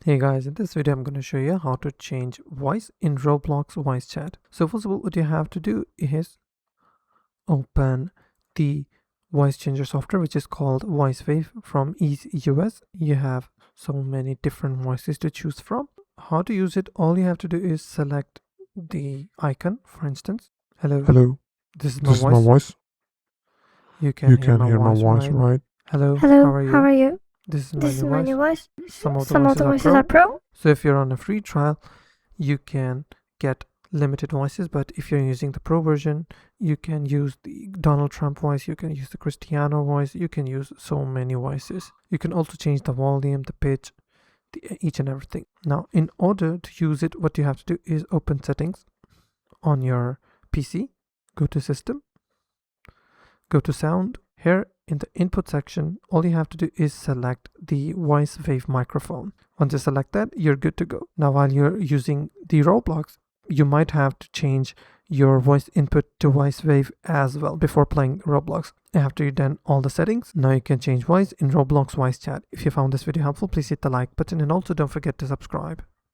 Hey guys, in this video I'm going to show you how to change voice in Roblox voice chat. So first of all, what you have to do is open the voice changer software, which is called VoiceWave from Ease US. You have so many different voices to choose from. How to use it? All you have to do is select the icon. For instance, hello, this is my voice. You can hear my voice, right? Hello, how are you? This This is is my my new new voice. voice. Some of Some of the voices are pro. So if you're on a free trial, you can get limited voices, but if you're using the pro version, you can use the Donald Trump voice, you can use the Cristiano voice, you can use so many voices. You can also change the volume, the pitch, each and everything. Now, in order to use it, what you have to do is open settings on your PC, go to system, go to sound. Here in the input section, all you have to do is select the VoiceWave microphone. Once you select that, you're good to go. Now, while you're using the Roblox, you might have to change your voice input to VoiceWave as well before playing Roblox. After you've done all the settings, now you can change voice in Roblox voice chat. If you found this video helpful, please hit the like button and also don't forget to subscribe.